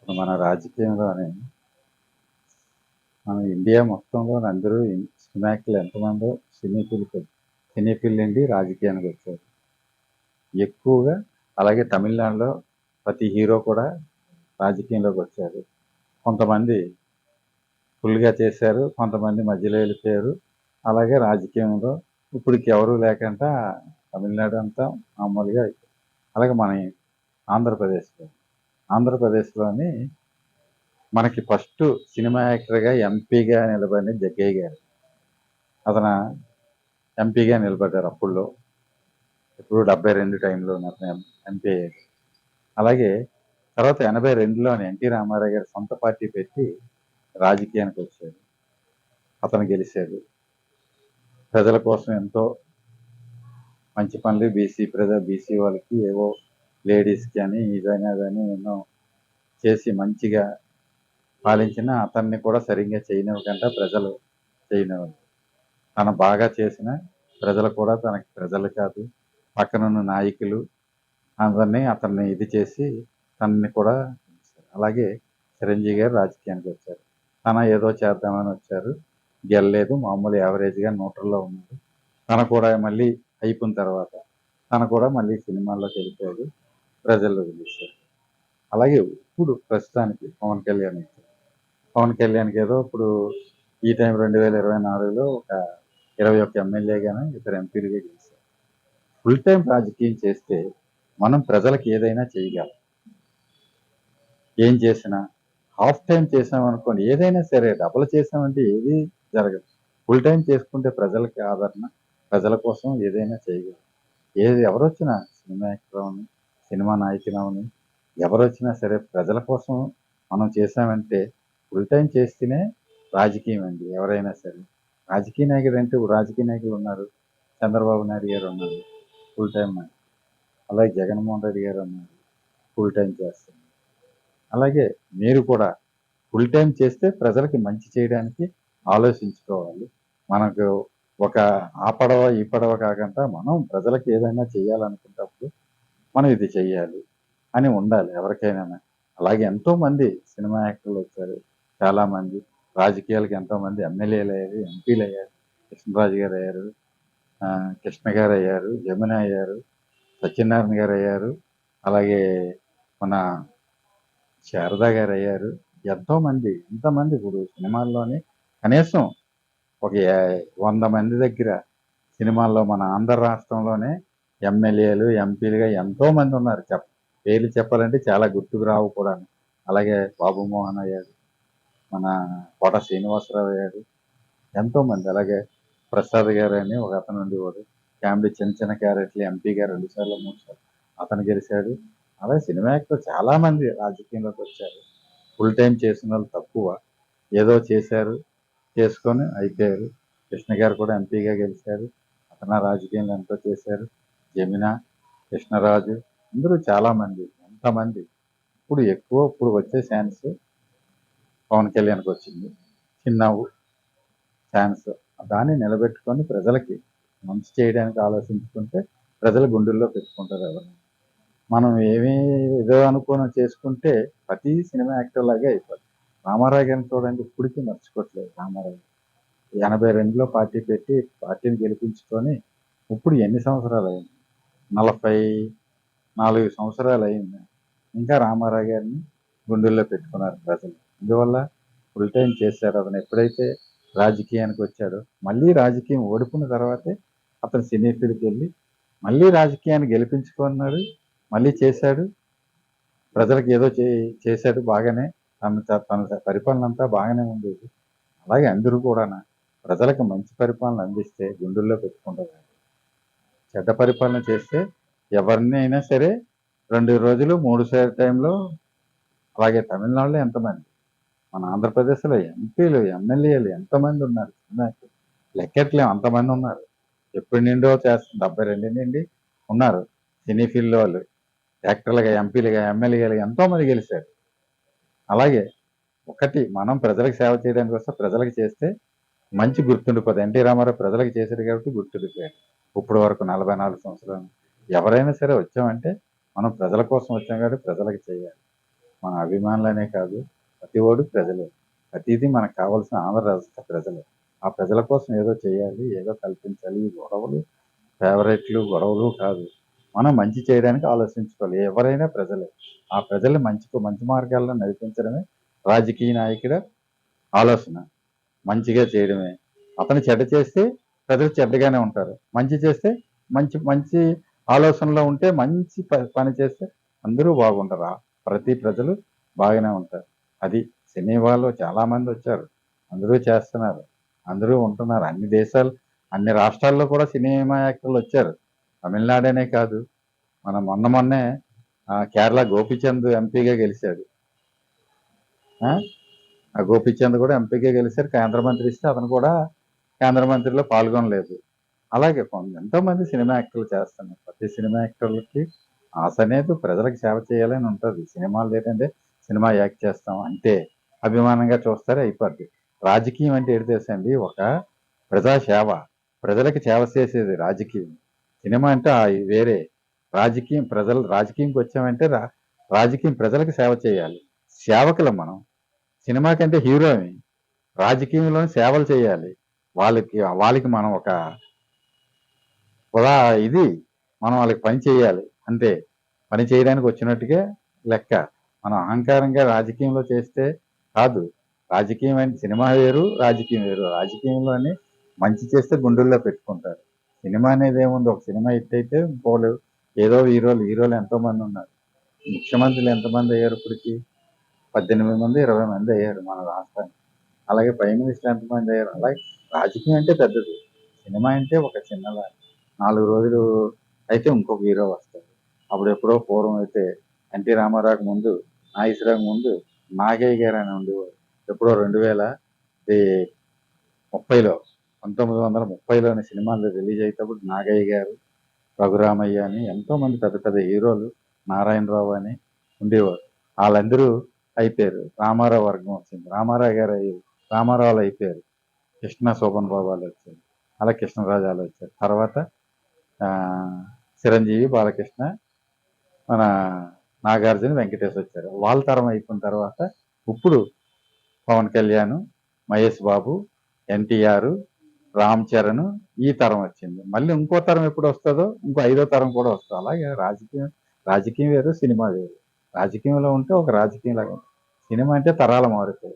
మన రాజకీయంలోనే మన ఇండియా మొత్తంలో అందరూ సినిమా యాక్టర్లు ఎంతమందో సినీ ఫీల్డ్ నుండి రాజకీయానికి వచ్చారు ఎక్కువగా. అలాగే తమిళనాడులో ప్రతి హీరో కూడా రాజకీయంలోకి వచ్చారు. కొంతమంది ఫుల్గా చేశారు, కొంతమంది మధ్యలో వెళ్ళిపోయారు. అలాగే రాజకీయంలో ఇప్పటికి ఎవరు లేకుండా తమిళనాడు అంతా మామూలుగా అయిపోయింది. అలాగే మన ఆంధ్రప్రదేశ్లోని మనకి ఫస్ట్ సినిమా యాక్టర్గా ఎంపీగా నిలబడిన జగ్గయ్య గారు. అతను ఎంపీగా నిలబడ్డారు అప్పుల్లో. ఇప్పుడు 72 టైంలో అతను ఎంపీ అయ్యారు. అలాగే తర్వాత 82లోని ఎన్టీ రామారావు గారు సొంత పార్టీ పెట్టి రాజకీయానికి వచ్చారు. అతను గెలిచాడు. ప్రజల కోసం ఎంతో మంచి పనులు బీసీ వాళ్ళకి ఏవో లేడీస్కి అని ఇదని అదని ఎన్నో చేసి మంచిగా పాలించిన అతన్ని కూడా సరిగ్గా చేయనివ్వకుండా ప్రజలు చేయనివ్వరు. తను బాగా చేసిన ప్రజలు కూడా తనకి ప్రజలు కాదు, పక్కనున్న నాయకులు అందరినీ అతన్ని ఇది చేసి తనని కూడా. అలాగే చిరంజీవి గారు రాజకీయానికి వచ్చారు. తన ఏదో చేద్దామని వచ్చారు, గెలలేదు, మామూలు యావరేజ్గా న్యూట్రల్లో ఉన్నారు. తన కూడా మళ్ళీ అయిపోయిన తర్వాత తన కూడా మళ్ళీ సినిమాల్లోకి వెళ్ళిపోయాడు, ప్రజల్లో వదిలేశారు. అలాగే ఇప్పుడు ప్రస్తుతానికి పవన్ కళ్యాణ్కి ఏదో ఇప్పుడు ఈ టైం 2024లో ఒక 21 ఎమ్మెల్యేగాను 2 ఎంపీలుగా గెలిచారు. ఫుల్ టైం రాజకీయం చేస్తే మనం ప్రజలకు ఏదైనా చేయగలం. ఏం చేసినా హాఫ్ టైం చేసామనుకోండి, ఏదైనా సరే డబుల్ చేసామంటే ఏది జరగదు. ఫుల్ టైం చేసుకుంటే ప్రజలకి ఆదరణ, ప్రజల కోసం ఏదైనా చేయగలం. ఎవరొచ్చినా సినిమా యాక్టర్ అవని, సినిమా నాయకులవని, ఎవరొచ్చినా సరే ప్రజల కోసం మనం చేసామంటే ఫుల్ టైం చేస్తేనే రాజకీయం అండి. ఎవరైనా సరే రాజకీయ నాయకుడు అంటే రాజకీయ నాయకులు ఉన్నారు. చంద్రబాబు నాయుడు గారు ఉన్నారు, ఫుల్ టైం నాయకుడు. అలాగే జగన్మోహన్ రెడ్డి గారు ఉన్నారు, ఫుల్ టైం చేస్తున్నారు. అలాగే మీరు కూడా ఫుల్ టైం చేస్తే ప్రజలకి మంచి చేయడానికి ఆలోచించుకోవాలి. మనకు ఒక ఆ పడవ ఈ పడవ కాకుండా మనం ప్రజలకు ఏదైనా చేయాలనుకున్నప్పుడు మనం ఇది చెయ్యాలి అని ఉండాలి ఎవరికైనా. అలాగే ఎంతోమంది సినిమా యాక్టర్లు వచ్చారు, చాలామంది రాజకీయాలకు ఎంతోమంది ఎమ్మెల్యేలు అయ్యారు, ఎంపీలు అయ్యారు. కృష్ణరాజు గారు అయ్యారు, కృష్ణ గారు అయ్యారు, జమున అయ్యారు, సత్యనారాయణ గారు అయ్యారు, అలాగే మన శారదా గారు అయ్యారు. ఎంతమంది ఇప్పుడు సినిమాల్లోనే కనీసం ఒక 100 మంది దగ్గర సినిమాల్లో మన ఆంధ్ర రాష్ట్రంలోనే ఎమ్మెల్యేలు ఎంపీలుగా ఎంతోమంది ఉన్నారు. పేర్లు చెప్పాలంటే చాలా గుర్తుకు రావు కూడా. అలాగే బాబు మోహన్ అయ్యారు, మన కోట శ్రీనివాసరావు అయ్యారు, ఎంతోమంది. అలాగే ప్రసాద్ గారు అని ఒక అతను ఉండేవాడు, ఫ్యామిలీ చిన్న క్యారెక్టర్లు ఎంపీగా 2 సార్లు 3 సార్లు అతను గెలిచాడు. అలాగే సినిమా యాక్టర్ చాలామంది రాజకీయంలోకి వచ్చారు. ఫుల్ టైం చేసిన వాళ్ళు తక్కువ, ఏదో చేశారు, చేసుకొని అయిపోయారు. కృష్ణ గారు కూడా ఎంపీగా గెలిచారు, అతను రాజకీయంలో ఎంతో చేశారు. జమిన, కృష్ణరాజు, అందరూ చాలామంది ఎంతమంది. ఇప్పుడు వచ్చే ఛాన్స్ పవన్ కళ్యాణ్కి వచ్చింది, చిన్న ఛాన్స్. దాన్ని నిలబెట్టుకొని ప్రజలకి మంచి చేయడానికి ఆలోచించుకుంటే ప్రజల గుండెల్లో పెట్టుకుంటారు ఎవరు. మనం ఏదో అనుకోని చేసుకుంటే ప్రతి సినిమా యాక్టర్ లాగే అయిపోతుంది. రామారావు గారిని చూడండి, ఇప్పటికీ మర్చిపోవట్లేదు. రామారావు 82లో పార్టీ పెట్టి పార్టీని గెలిపించుకొని ఇప్పుడు ఎన్ని సంవత్సరాలు అయింది? 44 సంవత్సరాలు అయింది. ఇంకా రామారావు గారిని గుండెల్లో పెట్టుకున్నారు ప్రజలు. అందువల్ల ఫుల్ టైం చేశారు. అతను ఎప్పుడైతే రాజకీయానికి వచ్చాడో, మళ్ళీ రాజకీయం ఓడిపోయిన తర్వాతే అతను సినీ ఫీల్డ్కి వెళ్ళి మళ్ళీ రాజకీయాన్ని గెలిపించుకున్నాడు, మళ్ళీ చేశాడు. ప్రజలకు ఏదో చేశాడు బాగానే. తన పరిపాలన అంతా బాగానే ఉండేది. అలాగే అందరూ కూడా ప్రజలకు మంచి పరిపాలన అందిస్తే గుండెల్లో పెట్టుకుంటారు. చెడ్డ పరిపాలన చేస్తే ఎవరిని అయినా సరే 2 రోజులు 3 టైంలో. అలాగే తమిళనాడులో ఎంతమంది, మన ఆంధ్రప్రదేశ్లో ఎంపీలు ఎమ్మెల్యేలు ఎంతమంది ఉన్నారు, లెక్కట్లేము అంతమంది ఉన్నారు. ఎప్పటి నుండో చేస్తారు, 72 నుండి ఉన్నారు సినీ ఫీల్డ్ వాళ్ళు. యాక్టర్లుగా, ఎంపీలుగా, ఎమ్మెల్యేలుగా ఎంతోమంది గెలిచారు. అలాగే మనం ప్రజలకు సేవ చేయడానికి వస్తే ప్రజలకు చేస్తే మంచి గుర్తుండిపోతుంది. ఎన్టీ రామారావు ప్రజలకు చేశారు కాబట్టి గుర్తుండిపోయాడు. ఇప్పటి వరకు 44 సంవత్సరాలు ఎవరైనా సరే వచ్చామంటే మనం ప్రజల కోసం వచ్చాం కాబట్టి ప్రజలకు చేయాలి. మన అభిమానులనే కాదు, ప్రతి ఓడు ప్రజలే. ప్రతిదీ మనకు కావాల్సిన ఆంధ్ర రాష్ట్ర ప్రజలే. ఆ ప్రజల కోసం ఏదో చేయాలి, ఏదో కల్పించాలి. ఈ గొడవలు, ఫేవరెట్లు, గొడవలు కాదు. మనం మంచి చేయడానికి ఆలోచించుకోవాలి. ఎవరైనా ప్రజలే. ఆ ప్రజల్ని మంచి మార్గాల్లో నడిపించడమే రాజకీయ నాయకుడి ఆలోచన. మంచిగా చేయడమే. అతను చెడ్డ చేస్తే ప్రజలు చెడ్డగానే ఉంటారు. మంచి చేస్తే మంచి మంచి ఆలోచనలో ఉంటే మంచి పని చేస్తే అందరూ బాగుంటారు. ప్రతి ప్రజలు బాగానే ఉంటారు. అది సినీ వాళ్ళు చాలామంది వచ్చారు. అందరూ చేస్తున్నారు. అందరూ ఉంటున్నారు. అన్ని దేశాలు, అన్ని రాష్ట్రాల్లో కూడా సినిమా యాక్టర్లు వచ్చారు. తమిళనాడనే కాదు, మన మొన్నే కేరళ గోపీచంద్ ఎంపీగా గెలిచాడు. ఆ గోపీచంద్ కూడా ఎంపీగా గెలిచారు. కేంద్ర మంత్రి ఇస్తే అతను కూడా కేంద్ర మంత్రిలో పాల్గొనలేదు. అలాగే ఎంతోమంది సినిమా యాక్టర్లు చేస్తున్నారు. ప్రతి సినిమా యాక్టర్లకి ఆశ అనేది ప్రజలకు సేవ చేయాలని ఉంటుంది. సినిమాలు లేదంటే సినిమా యాక్ట్ చేస్తాం అంతే, అభిమానంగా చూస్తారే అయిపోద్ది. రాజకీయం అంటే ఏంటి తెలుసా అండి? ఒక ప్రజాసేవ, ప్రజలకు సేవ చేసేది రాజకీయం. సినిమా అంటే వేరే. రాజకీయంకి వచ్చామంటే రాజకీయం ప్రజలకు సేవ చేయాలి. సేవకులం మనం. సినిమా కంటే హీరోని. రాజకీయంలో సేవలు చేయాలి. వాళ్ళకి మనం ఒక ఇది మనం వాళ్ళకి పని చేయాలి అంతే. పని చేయడానికి వచ్చినట్టుగా లెక్క. మనం అహంకారంగా రాజకీయంలో చేస్తే కాదు. రాజకీయం అంటే సినిమా వేరు, రాజకీయం వేరు. రాజకీయంలోని మంచి చేస్తే గుండెల్లో పెట్టుకుంటారు. సినిమా అనేది ఏముంది? ఒక సినిమా హిట్ అయితే ఇంకోళ్ళు ఏదో హీరోలు ఎంతో మంది ఉన్నారు. ముఖ్యమంత్రులు ఎంతమంది అయ్యారు ఇప్పటికి? 18 మంది, 20 మంది అయ్యారు మన రాష్ట్రానికి. అలాగే ప్రైమ్ మినిస్టర్ ఎంతమంది అయ్యారు? అలాగే రాజకీయం అంటే పెద్దది. సినిమా అంటే ఒక చిన్నదా. 4 రోజులు అయితే ఇంకొక హీరో వస్తాడు. అప్పుడు ఎప్పుడో పూర్వం అయితే ఎన్టీ రామారావుకి ముందు, నాగేశ్వరరావుకి ముందు నాగయ్య గారు అని ఉండేవారు. ఎప్పుడో 2030లో 1930లోని సినిమాలు రిలీజ్ అయ్యేటప్పుడు నాగయ్య గారు, రఘురామయ్య అని ఎంతోమంది పెద్ద పెద్ద హీరోలు, నారాయణరావు అని ఉండేవారు. వాళ్ళందరూ అయిపోయారు. రామారావు వర్గం వచ్చింది. రామారావులు అయిపోయారు. కృష్ణ శోభన్ బాబు వాళ్ళు వచ్చారు. అలా కృష్ణరాజు వాళ్ళు వచ్చారు. తర్వాత చిరంజీవి, బాలకృష్ణ, మన నాగార్జున, వెంకటేష్ వచ్చారు. వాళ్ళ తరం అయిపోయిన తర్వాత ఇప్పుడు పవన్ కళ్యాణ్, మహేష్ బాబు, ఎన్టీఆర్, రామ్ చరణ్, ఈ తరం వచ్చింది. మళ్ళీ ఇంకో తరం ఎప్పుడు వస్తుందో ఇంకో 5వ తరం కూడా వస్తుంది. అలాగే రాజకీయం వేరు, సినిమా వేరు. రాజకీయంలో ఉంటే ఒక రాజకీయం లాగా. సినిమా అంటే తరాలు మారుతాయి.